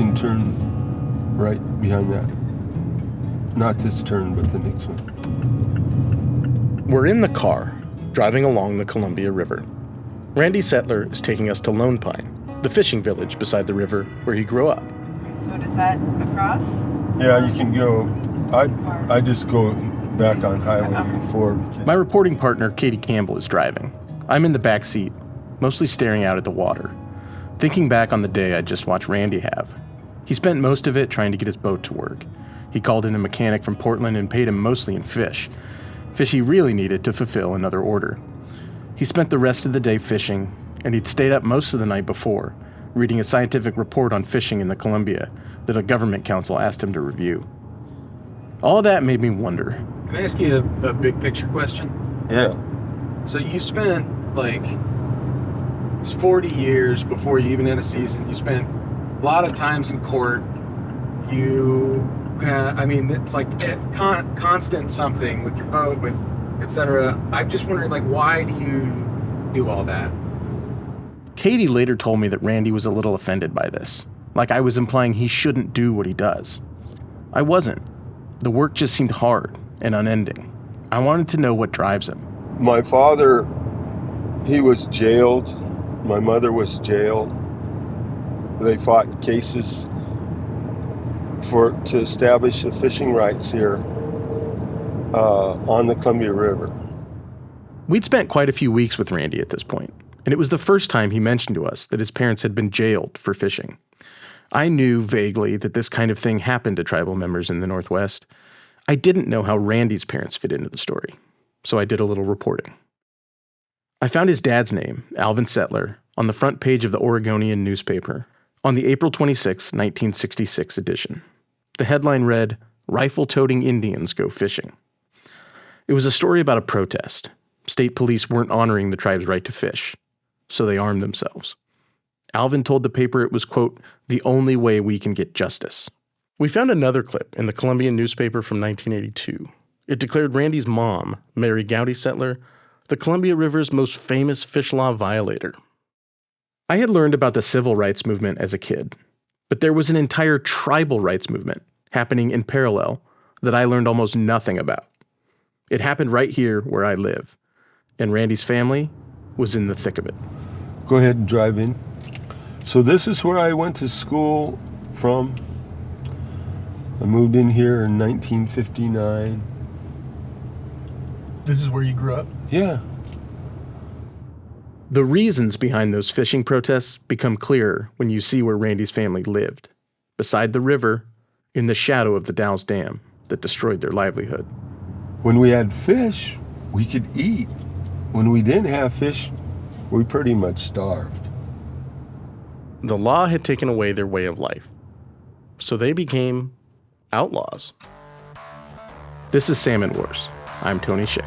can turn right behind that. Not this turn, but the next one. We're in the car, driving along the Columbia River. Randy Settler is taking us to Lone Pine, the fishing village beside the river where he grew up. So does that across? Yeah, you can go. I just go back on highway before. My reporting partner, Katie Campbell, is driving. I'm in the back seat, mostly staring out at the water, thinking back on the day I just watched Randy have. He spent most of it trying to get his boat to work. He called in a mechanic from Portland and paid him mostly in fish he really needed to fulfill another order. He spent the rest of the day fishing, and he'd stayed up most of the night before, reading a scientific report on fishing in the Columbia that a government council asked him to review. All of that made me wonder. Can I ask you a big picture question? Yeah. So you spent 40 years before you even had a season. You spent a lot of times in court. It's like constant something with your boat, with etc. I'm just wondering, why do you do all that? Katie later told me that Randy was a little offended by this, like I was implying he shouldn't do what he does. I wasn't. The work just seemed hard and unending. I wanted to know what drives him. My father, he was jailed. My mother was jailed. They fought cases to establish the fishing rights here on the Columbia River. We'd spent quite a few weeks with Randy at this point, and it was the first time he mentioned to us that his parents had been jailed for fishing. I knew vaguely that this kind of thing happened to tribal members in the Northwest. I didn't know how Randy's parents fit into the story, so I did a little reporting. I found his dad's name, Alvin Settler, on the front page of the Oregonian newspaper on the April 26, 1966 edition. The headline read, "Rifle-toting Indians Go Fishing." It was a story about a protest. State police weren't honoring the tribe's right to fish, so they armed themselves. Alvin told the paper it was, quote, "the only way we can get justice." We found another clip in the Columbian newspaper from 1982. It declared Randy's mom, Mary Gowdy Settler, the Columbia River's most famous fish law violator. I had learned about the civil rights movement as a kid, but there was an entire tribal rights movement happening in parallel that I learned almost nothing about. It happened right here where I live, and Randy's family was in the thick of it. Go ahead and drive in. So this is where I went to school from. I moved in here in 1959. This is where you grew up? Yeah. The reasons behind those fishing protests become clearer when you see where Randy's family lived, beside the river, in the shadow of the Dalles Dam that destroyed their livelihood. When we had fish, we could eat. When we didn't have fish, we pretty much starved. The law had taken away their way of life, so they became outlaws. This is Salmon Wars. I'm Tony Schick.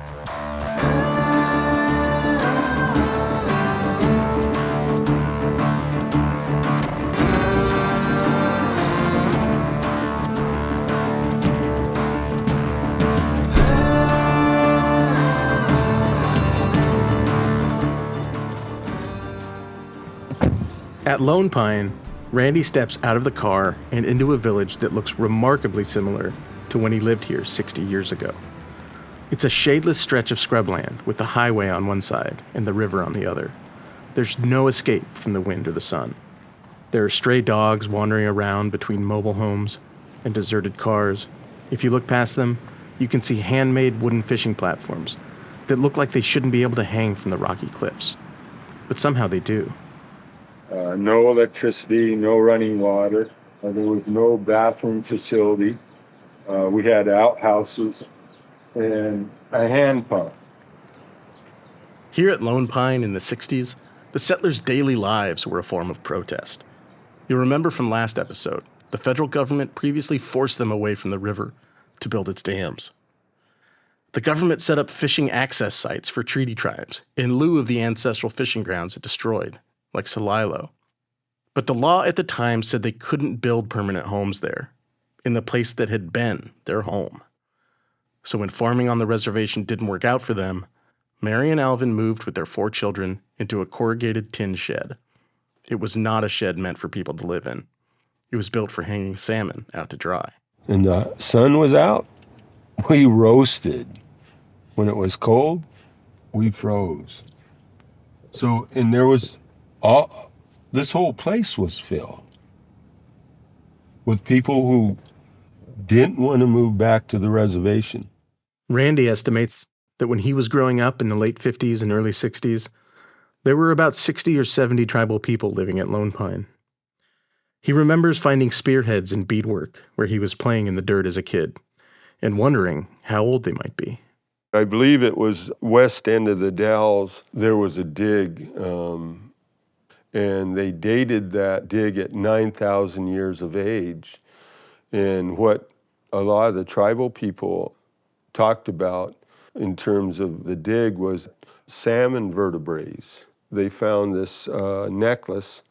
At Lone Pine, Randy steps out of the car and into a village that looks remarkably similar to when he lived here 60 years ago. It's a shadeless stretch of scrubland with the highway on one side and the river on the other. There's no escape from the wind or the sun. There are stray dogs wandering around between mobile homes and deserted cars. If you look past them, you can see handmade wooden fishing platforms that look like they shouldn't be able to hang from the rocky cliffs. But somehow they do. No electricity, no running water. There was no bathroom facility. We had outhouses and a hand pump. Here at Lone Pine in the 60s, the settlers' daily lives were a form of protest. You'll remember from last episode, the federal government previously forced them away from the river to build its dams. The government set up fishing access sites for treaty tribes in lieu of the ancestral fishing grounds it destroyed, like Celilo. But the law at the time said they couldn't build permanent homes there, in the place that had been their home. So when farming on the reservation didn't work out for them, Mary and Alvin moved with their 4 children into a corrugated tin shed. It was not a shed meant for people to live in. It was built for hanging salmon out to dry. And the sun was out, we roasted. When it was cold, we froze. So, and there was this whole place was filled with people who didn't want to move back to the reservation. Randy estimates that when he was growing up in the late 50s and early 60s, there were about 60 or 70 tribal people living at Lone Pine. He remembers finding spearheads and beadwork where he was playing in the dirt as a kid and wondering how old they might be. I believe it was west end of the Dells. There was a dig, and they dated that dig at 9,000 years of age. And what a lot of the tribal people talked about in terms of the dig was salmon vertebrae. They found this necklace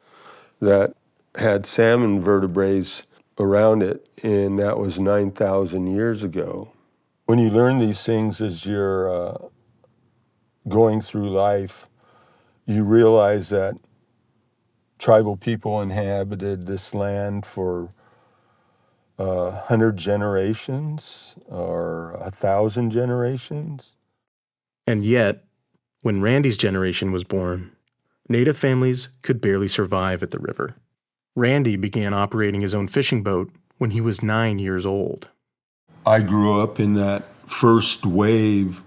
that had salmon vertebrae around it, and that was 9,000 years ago. When you learn these things as you're going through life, you realize that tribal people inhabited this land for 100 generations or 1,000 generations. And yet, when Randy's generation was born, Native families could barely survive at the river. Randy began operating his own fishing boat when he was 9 years old. I grew up in that first wave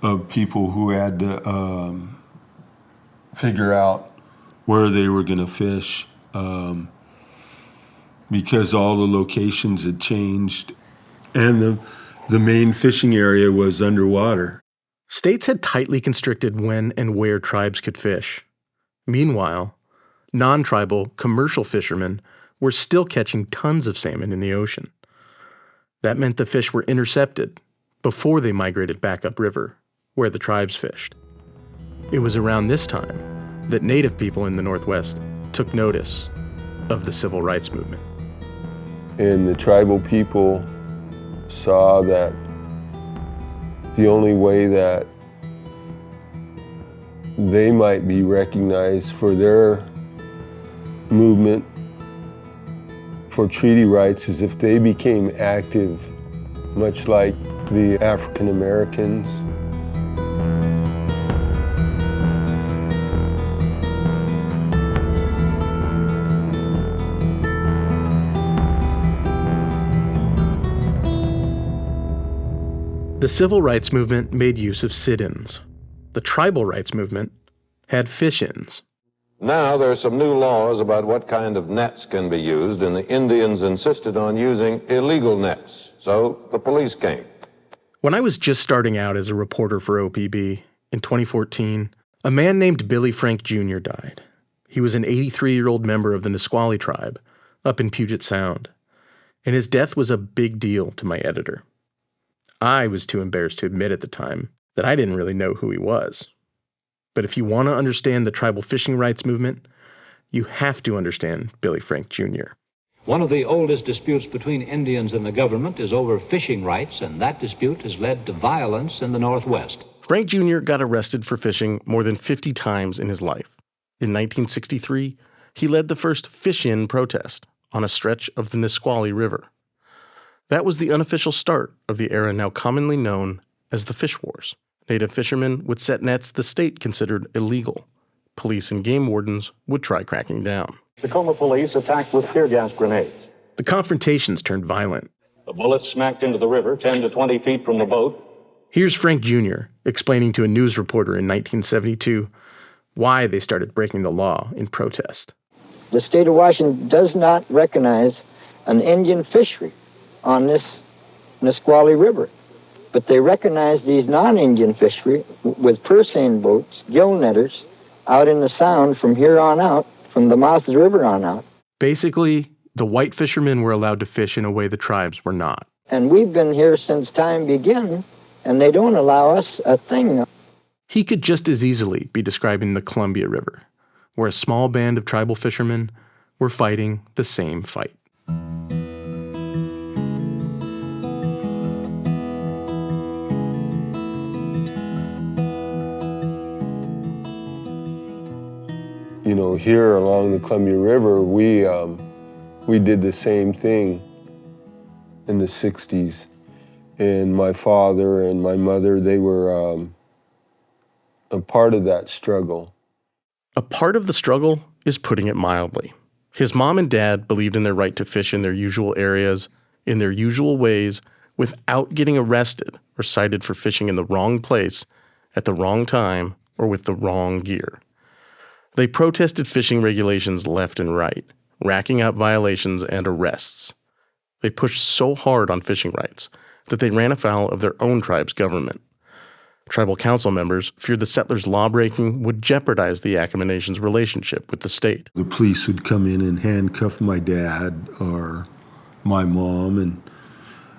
of people who had to figure out where they were going to fish because all the locations had changed and the main fishing area was underwater. States had tightly constricted when and where tribes could fish. Meanwhile, non-tribal commercial fishermen were still catching tons of salmon in the ocean. That meant the fish were intercepted before they migrated back upriver, where the tribes fished. It was around this time that Native people in the Northwest took notice of the civil rights movement. And the tribal people saw that the only way that they might be recognized for their movement for treaty rights is if they became active, much like the African Americans. The civil rights movement made use of sit-ins. The tribal rights movement had fish-ins. Now there are some new laws about what kind of nets can be used, and the Indians insisted on using illegal nets, so the police came. When I was just starting out as a reporter for OPB in 2014, a man named Billy Frank Jr. died. He was an 83-year-old member of the Nisqually tribe up in Puget Sound, and his death was a big deal to my editor. I was too embarrassed to admit at the time that I didn't really know who he was. But if you want to understand the tribal fishing rights movement, you have to understand Billy Frank Jr. One of the oldest disputes between Indians and the government is over fishing rights, and that dispute has led to violence in the Northwest. Frank Jr. got arrested for fishing more than 50 times in his life. In 1963, he led the first fish-in protest on a stretch of the Nisqually River. That was the unofficial start of the era now commonly known as the Fish Wars. Native fishermen would set nets the state considered illegal. Police and game wardens would try cracking down. Tacoma police attacked with tear gas grenades. The confrontations turned violent. The bullets smacked into the river 10 to 20 feet from the boat. Here's Frank Jr. explaining to a news reporter in 1972 why they started breaking the law in protest. The state of Washington does not recognize an Indian fishery on this Nisqually River, but they recognize these non-Indian fishery with purseine boats, gill netters, out in the sound from here on out, from the mouth of the river on out. Basically, the white fishermen were allowed to fish in a way the tribes were not. And we've been here since time began, and they don't allow us a thing. He could just as easily be describing the Columbia River, where a small band of tribal fishermen were fighting the same fight. You know, here along the Columbia River, we We did the same thing in the 60s. And my father and my mother, they were a part of that struggle. A part of the struggle is putting it mildly. His mom and dad believed in their right to fish in their usual areas, in their usual ways, without getting arrested or cited for fishing in the wrong place, at the wrong time, or with the wrong gear. They protested fishing regulations left and right, racking up violations and arrests. They pushed so hard on fishing rights that they ran afoul of their own tribe's government. Tribal council members feared the settlers' lawbreaking would jeopardize the Yakama Nation's relationship with the state. The police would come in and handcuff my dad or my mom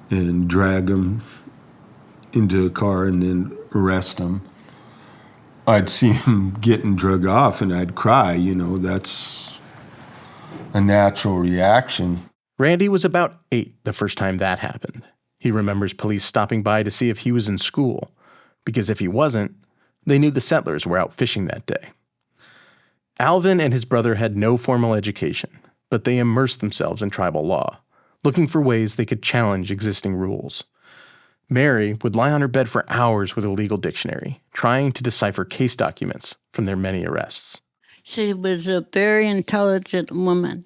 and drag them into a car and then arrest them. I'd see him getting drug off and I'd cry, that's a natural reaction. Randy was about 8 the first time that happened. He remembers police stopping by to see if he was in school, because if he wasn't, they knew the settlers were out fishing that day. Alvin and his brother had no formal education, but they immersed themselves in tribal law, looking for ways they could challenge existing rules. Mary would lie on her bed for hours with a legal dictionary, trying to decipher case documents from their many arrests. She was a very intelligent woman.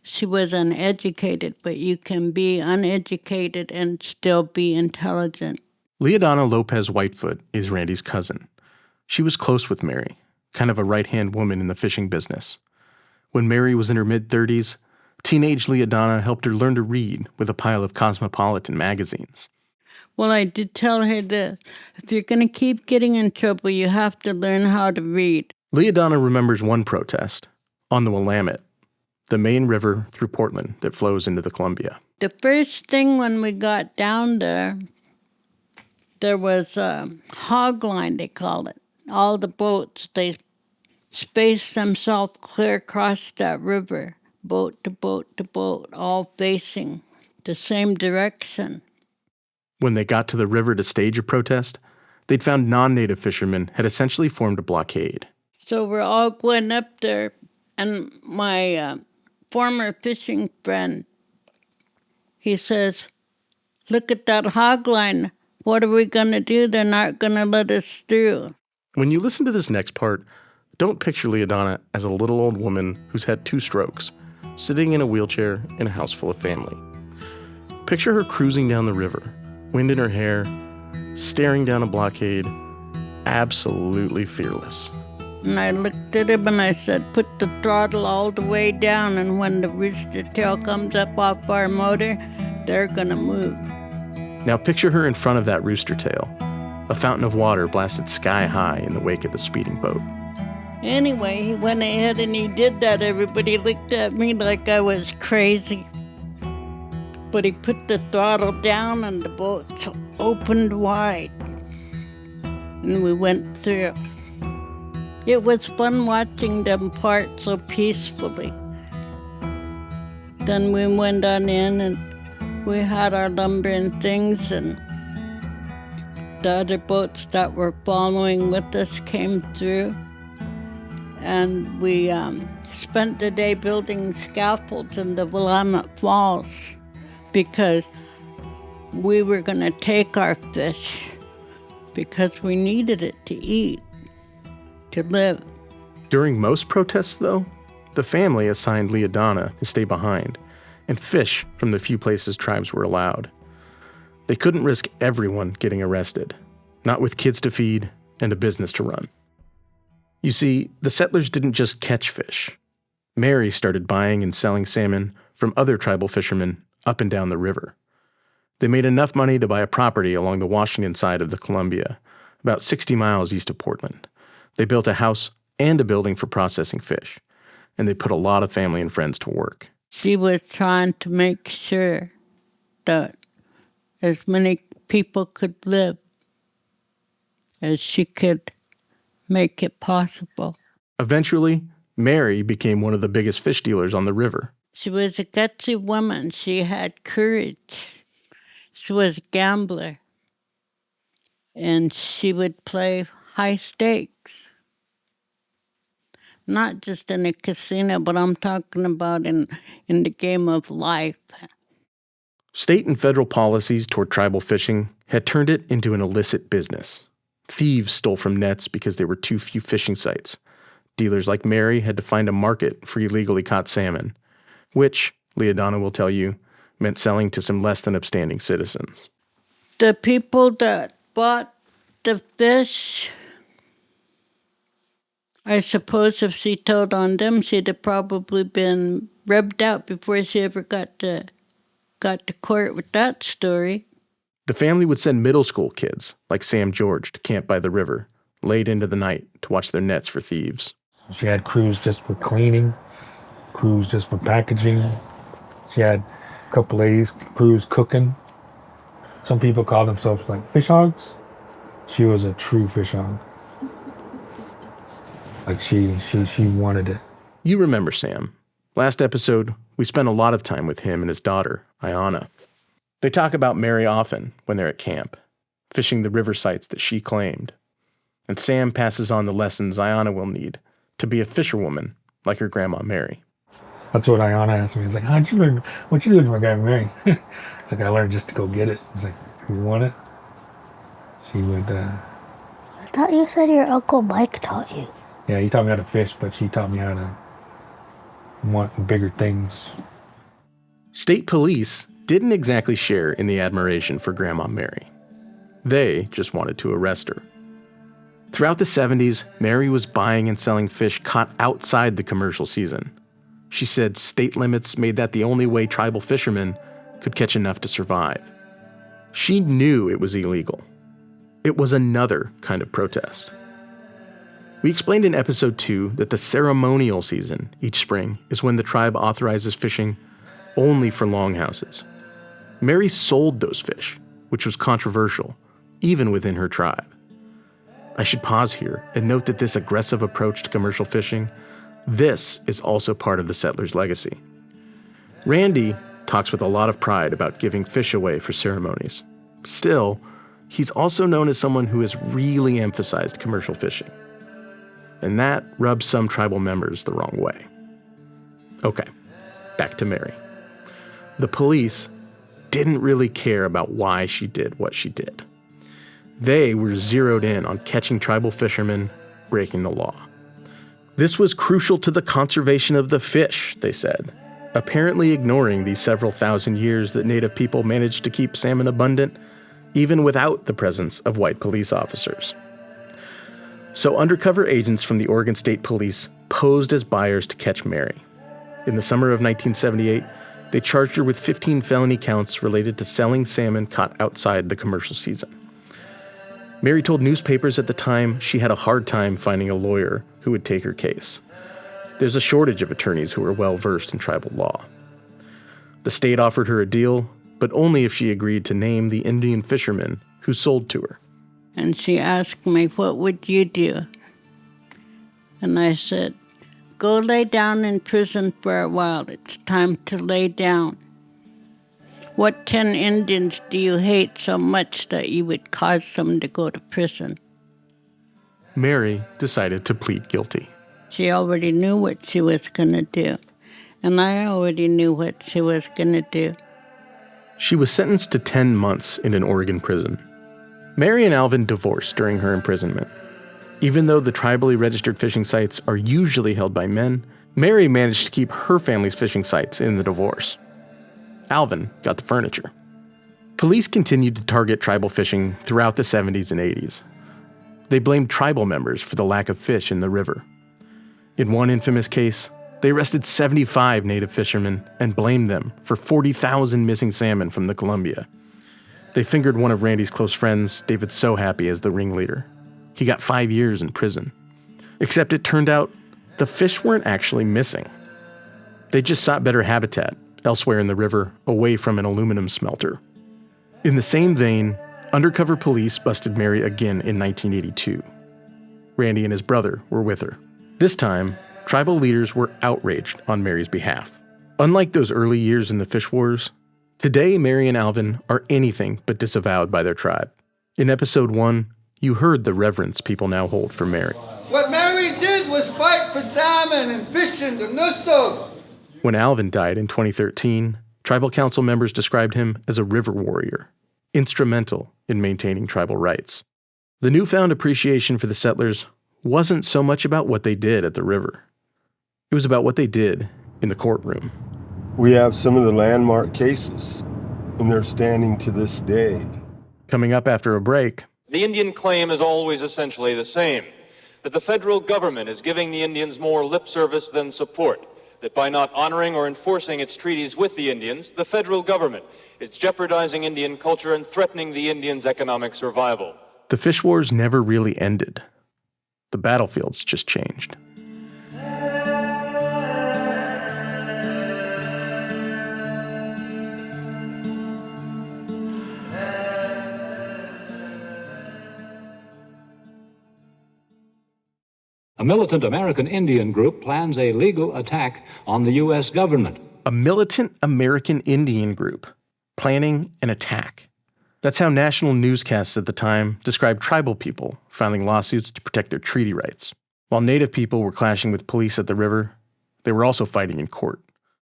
She was uneducated, but you can be uneducated and still be intelligent. Leodana Lopez Whitefoot is Randy's cousin. She was close with Mary, kind of a right-hand woman in the fishing business. When Mary was in her mid-30s, teenage Leodana helped her learn to read with a pile of Cosmopolitan magazines. Well, I did tell her this. If you're going to keep getting in trouble, you have to learn how to read. Leodana remembers one protest on the Willamette, the main river through Portland that flows into the Columbia. The first thing when we got down there was a hog line, they called it. All the boats, they spaced themselves clear across that river, boat to boat to boat, all facing the same direction. When they got to the river to stage a protest, they'd found non-native fishermen had essentially formed a blockade. So we're all going up there, and my former fishing friend, he says, "Look at that hog line. What are we going to do? They're not going to let us through." When you listen to this next part, don't picture Leodana as a little old woman who's had 2 strokes, sitting in a wheelchair in a house full of family. Picture her cruising down the river, wind in her hair, staring down a blockade, absolutely fearless. And I looked at him and I said, "Put the throttle all the way down, and when the rooster tail comes up off our motor, they're going to move." Now picture her in front of that rooster tail. A fountain of water blasted sky high in the wake of the speeding boat. Anyway, he went ahead and he did that. Everybody looked at me like I was crazy. But he put the throttle down and the boat opened wide. And we went through. It was fun watching them part so peacefully. Then we went on in and we had our lumber and things, and the other boats that were following with us came through. And we spent the day building scaffolds in the Willamette Falls because we were going to take our fish because we needed it to eat, to live. During most protests, though, the family assigned Leodana to stay behind and fish from the few places tribes were allowed. They couldn't risk everyone getting arrested, not with kids to feed and a business to run. You see, the settlers didn't just catch fish. Mary started buying and selling salmon from other tribal fishermen up and down the river. They made enough money to buy a property along the Washington side of the Columbia, about 60 miles east of Portland. They built a house and a building for processing fish, and they put a lot of family and friends to work. She was trying to make sure that as many people could live as she could make it possible. Eventually, Mary became one of the biggest fish dealers on the river. She was a gutsy woman. She had courage. She was a gambler. And she would play high stakes. Not just in a casino, but I'm talking about in the game of life. State and federal policies toward tribal fishing had turned it into an illicit business. Thieves stole from nets because there were too few fishing sites. Dealers like Mary had to find a market for illegally caught salmon, which, Leodana will tell you, meant selling to some less than upstanding citizens. The people that bought the fish, I suppose if she told on them, she'd have probably been rubbed out before she ever got to court with that story. The family would send middle school kids, like Sam George, to camp by the river, late into the night, to watch their nets for thieves. She had crews just for cleaning, crews just for packaging. She had a couple ladies, crews cooking. Some people call themselves like fish hogs. She was a true fish hog. Like she wanted it. You remember Sam. Last episode, we spent a lot of time with him and his daughter, Ayana. They talk about Mary often when they're at camp, fishing the river sites that she claimed. And Sam passes on the lessons Ayana will need to be a fisherwoman like her grandma Mary. That's what Ayana asked me. He's like, how'd you learn? What'd you do with my grandma Mary? It's like, I learned just to go get it. He's like, you want it? She would, I thought you said your Uncle Mike taught you. Yeah, he taught me how to fish, but she taught me how to want bigger things. State police didn't exactly share in the admiration for Grandma Mary. They just wanted to arrest her. Throughout the 70s, Mary was buying and selling fish caught outside the commercial season. She said state limits made that the only way tribal fishermen could catch enough to survive. She knew it was illegal. It was another kind of protest. We explained in episode 2 that the ceremonial season each spring is when the tribe authorizes fishing only for longhouses. Mary sold those fish, which was controversial, even within her tribe. I should pause here and note that this aggressive approach to commercial fishing, this is also part of the settlers' legacy. Randy talks with a lot of pride about giving fish away for ceremonies. Still, he's also known as someone who has really emphasized commercial fishing. And that rubs some tribal members the wrong way. Okay, back to Mary. The police didn't really care about why she did what she did. They were zeroed in on catching tribal fishermen breaking the law. This was crucial to the conservation of the fish, they said, apparently ignoring these several thousand years that Native people managed to keep salmon abundant, even without the presence of white police officers. So undercover agents from the Oregon State Police posed as buyers to catch Mary. In the summer of 1978, they charged her with 15 felony counts related to selling salmon caught outside the commercial season. Mary told newspapers at the time she had a hard time finding a lawyer who would take her case. There's a shortage of attorneys who are well-versed in tribal law. The state offered her a deal, but only if she agreed to name the Indian fishermen who sold to her. And she asked me, what would you do? And I said, go lay down in prison for a while. It's time to lay down. What 10 Indians do you hate so much that you would cause them to go to prison? Mary decided to plead guilty. She already knew what she was going to do, and I already knew what she was going to do. She was sentenced to 10 months in an Oregon prison. Mary and Alvin divorced during her imprisonment. Even though the tribally registered fishing sites are usually held by men, Mary managed to keep her family's fishing sites in the divorce. Alvin got the furniture. Police continued to target tribal fishing throughout the 70s and 80s. They blamed tribal members for the lack of fish in the river. In one infamous case, they arrested 75 native fishermen and blamed them for 40,000 missing salmon from the Columbia. They fingered one of Randy's close friends, David So Happy, as the ringleader. He got 5 years in prison. Except it turned out the fish weren't actually missing. They just sought better habitat elsewhere in the river, away from an aluminum smelter. In the same vein, undercover police busted Mary again in 1982. Randy and his brother were with her. This time, tribal leaders were outraged on Mary's behalf. Unlike those early years in the fish wars, today Mary and Alvin are anything but disavowed by their tribe. In episode 1, you heard the reverence people now hold for Mary. What Mary did was fight for salmon. swimming and fishing to Nusso. When Alvin died in 2013, tribal council members described him as a river warrior, instrumental in maintaining tribal rights. The newfound appreciation for the settlers wasn't so much about what they did at the river. It was about what they did in the courtroom. We have some of the landmark cases, and they're standing to this day. Coming up after a break. The Indian claim is always essentially the same, that the federal government is giving the Indians more lip service than support, that by not honoring or enforcing its treaties with the Indians, the federal government is jeopardizing Indian culture and threatening the Indians' economic survival. The fish wars never really ended. The battlefields just changed. A militant American Indian group plans a legal attack on the U.S. government. A militant American Indian group planning an attack. That's how national newscasts at the time described tribal people filing lawsuits to protect their treaty rights. While Native people were clashing with police at the river, they were also fighting in court.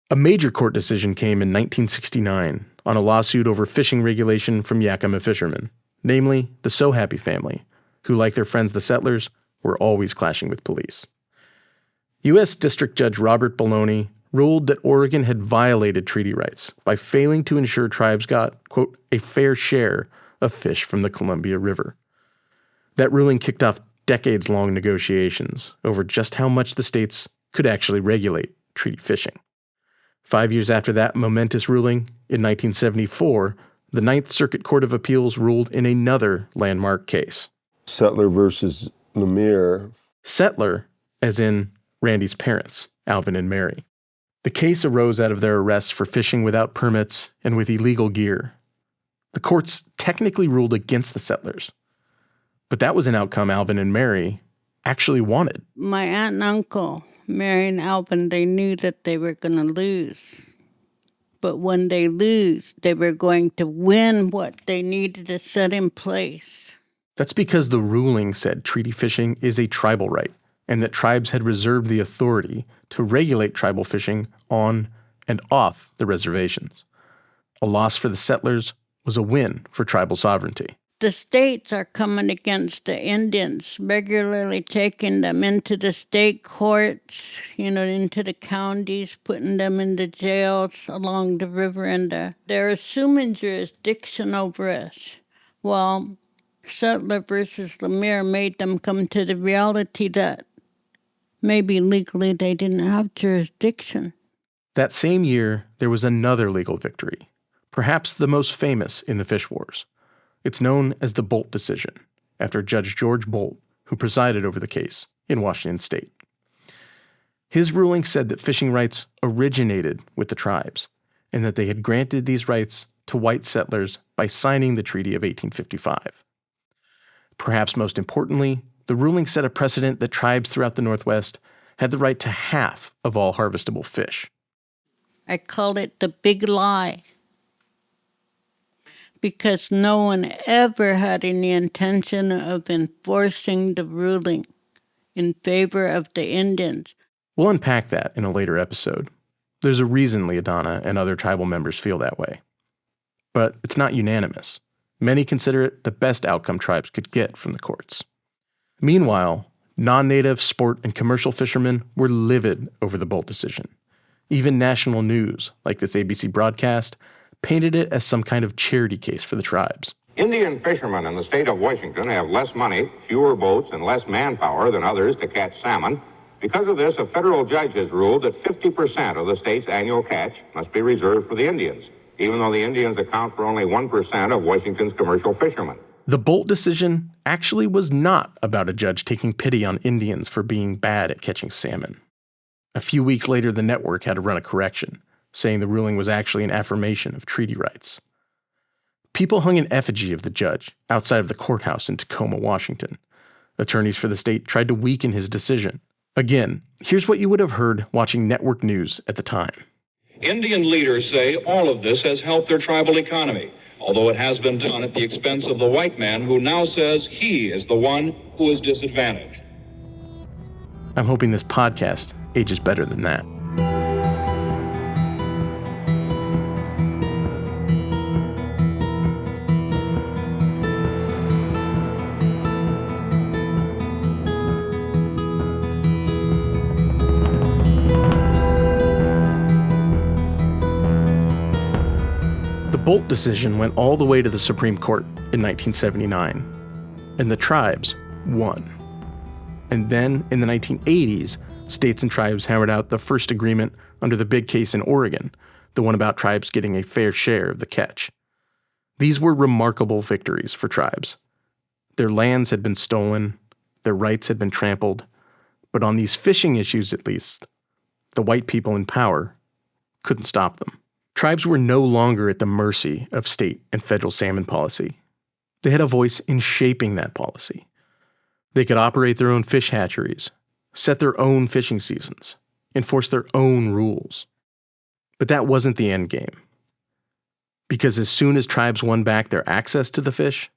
A major court decision came in 1969 on a lawsuit over fishing regulation from Yakima fishermen, namely the So Happy family, who, like their friends the settlers, were always clashing with police. U.S. District Judge Robert Bologna ruled that Oregon had violated treaty rights by failing to ensure tribes got, quote, a fair share of fish from the Columbia River. That ruling kicked off decades-long negotiations over just how much the states could actually regulate treaty fishing. 5 years after that momentous ruling, in 1974, the Ninth Circuit Court of Appeals ruled in another landmark case. Settler versus Lemire. Settler, as in Randy's parents, Alvin and Mary. The case arose out of their arrests for fishing without permits and with illegal gear. The courts technically ruled against the settlers, but that was an outcome Alvin and Mary actually wanted. My aunt and uncle, Mary and Alvin, they knew that they were going to lose. But when they lose, they were going to win what they needed to set in place. That's because the ruling said treaty fishing is a tribal right, and that tribes had reserved the authority to regulate tribal fishing on and off the reservations. A loss for the settlers was a win for tribal sovereignty. The states are coming against the Indians, regularly taking them into the state courts, into the counties, putting them in the jails along the river, and they're assuming jurisdiction over us. Well, Settler versus Lemire made them come to the reality that maybe legally they didn't have jurisdiction. That same year, there was another legal victory, perhaps the most famous in the fish wars. It's known as the Bolt decision, after Judge George Bolt, who presided over the case in Washington state. His ruling said that fishing rights originated with the tribes, and that they had granted these rights to white settlers by signing the Treaty of 1855. Perhaps most importantly, the ruling set a precedent that tribes throughout the Northwest had the right to half of all harvestable fish. I call it the big lie, because no one ever had any intention of enforcing the ruling in favor of the Indians. We'll unpack that in a later episode. There's a reason Leodana and other tribal members feel that way. But it's not unanimous. Many consider it the best outcome tribes could get from the courts. Meanwhile, non-native sport and commercial fishermen were livid over the Bolt decision. Even national news, like this ABC broadcast, painted it as some kind of charity case for the tribes. Indian fishermen in the state of Washington have less money, fewer boats, and less manpower than others to catch salmon. Because of this, a federal judge has ruled that 50% of the state's annual catch must be reserved for the Indians, even though the Indians account for only 1% of Washington's commercial fishermen. The Bolt decision actually was not about a judge taking pity on Indians for being bad at catching salmon. A few weeks later, the network had to run a correction, saying the ruling was actually an affirmation of treaty rights. People hung an effigy of the judge outside of the courthouse in Tacoma, Washington. Attorneys for the state tried to weaken his decision. Again, here's what you would have heard watching network news at the time. Indian leaders say all of this has helped their tribal economy, although it has been done at the expense of the white man who now says he is the one who is disadvantaged. I'm hoping this podcast ages better than that. The Bolt decision went all the way to the Supreme Court in 1979, and the tribes won. And then, in the 1980s, states and tribes hammered out the first agreement under the big case in Oregon, the one about tribes getting a fair share of the catch. These were remarkable victories for tribes. Their lands had been stolen, their rights had been trampled, but on these fishing issues at least, the white people in power couldn't stop them. Tribes were no longer at the mercy of state and federal salmon policy. They had a voice in shaping that policy. They could operate their own fish hatcheries, set their own fishing seasons, enforce their own rules. But that wasn't the end game. Because as soon as tribes won back their access to the fish,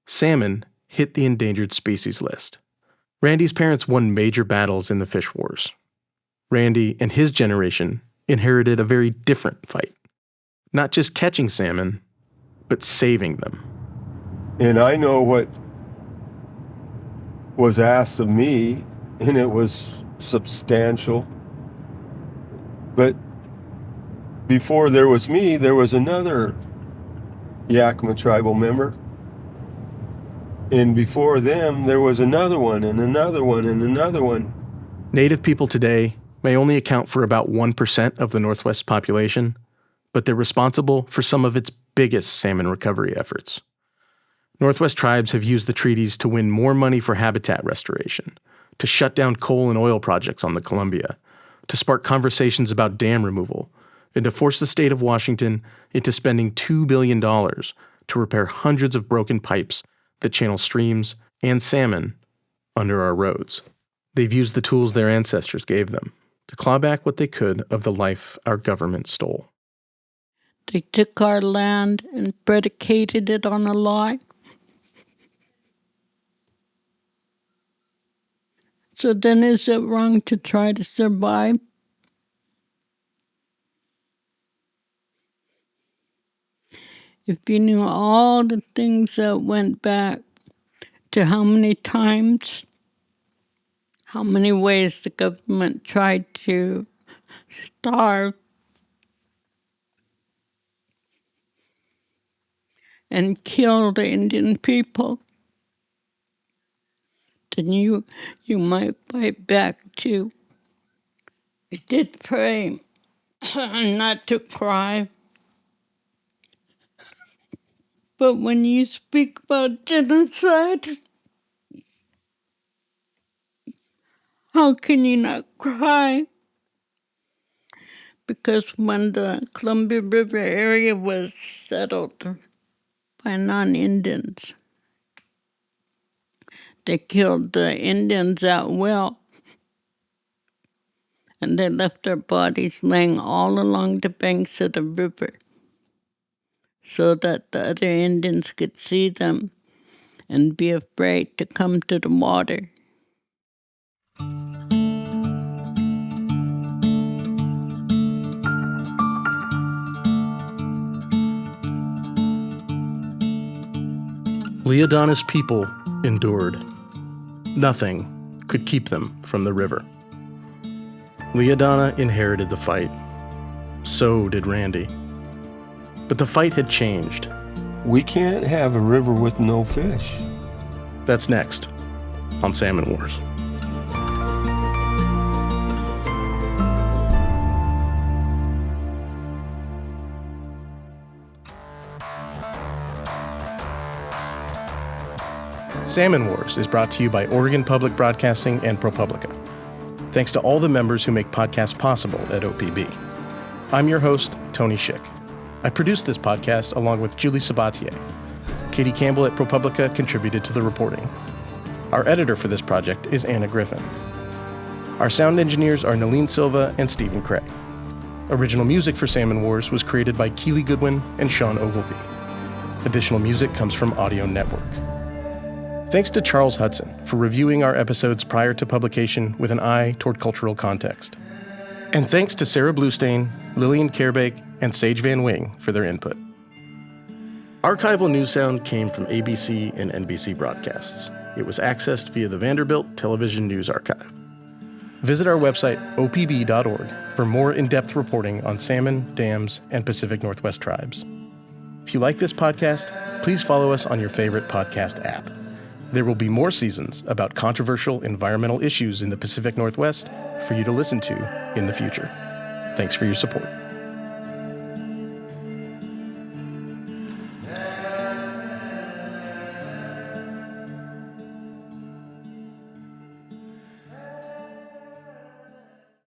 salmon hit the endangered species list. Randy's parents won major battles in the fish wars. Randy and his generation inherited a very different fight. Not just catching salmon, but saving them. And I know what was asked of me, and it was substantial. But before there was me, there was another Yakima tribal member. And before them, there was another one, and another one, and another one. Native people today may only account for about 1% of the Northwest population, but they're responsible for some of its biggest salmon recovery efforts. Northwest tribes have used the treaties to win more money for habitat restoration, to shut down coal and oil projects on the Columbia, to spark conversations about dam removal, and to force the state of Washington into spending $2 billion to repair hundreds of broken pipes that channel streams and salmon under our roads. They've used the tools their ancestors gave them to claw back what they could of the life our government stole. They took our land and predicated it on a lie. So then is it wrong to try to survive? If you knew all the things that went back to how many times, how many ways the government tried to starve and kill the Indian people, then you might fight back too. I did pray not to cry. But when you speak about genocide, how can you not cry? Because when the Columbia River area was settled by non-Indians, they killed the Indians at will, and they left their bodies laying all along the banks of the river so that the other Indians could see them and be afraid to come to the water. Leodana's people endured. Nothing could keep them from the river. Leodana inherited the fight. So did Randy. But the fight had changed. We can't have a river with no fish. That's next on Salmon Wars. Salmon Wars is brought to you by Oregon Public Broadcasting and ProPublica. Thanks to all the members who make podcasts possible at OPB. I'm your host, Tony Schick. I produced this podcast along with Julie Sabatier. Katie Campbell at ProPublica contributed to the reporting. Our editor for this project is Anna Griffin. Our sound engineers are Nalene Silva and Stephen Craig. Original music for Salmon Wars was created by Keely Goodwin and Sean Ogilvie. Additional music comes from Audio Network. Thanks to Charles Hudson for reviewing our episodes prior to publication with an eye toward cultural context. And thanks to Sarah Bluestein, Lillian Kerbake, and Sage Van Wing for their input. Archival news sound came from ABC and NBC broadcasts. It was accessed via the Vanderbilt Television News Archive. Visit our website, opb.org, for more in-depth reporting on salmon, dams, and Pacific Northwest tribes. If you like this podcast, please follow us on your favorite podcast app. There will be more seasons about controversial environmental issues in the Pacific Northwest for you to listen to in the future. Thanks for your support.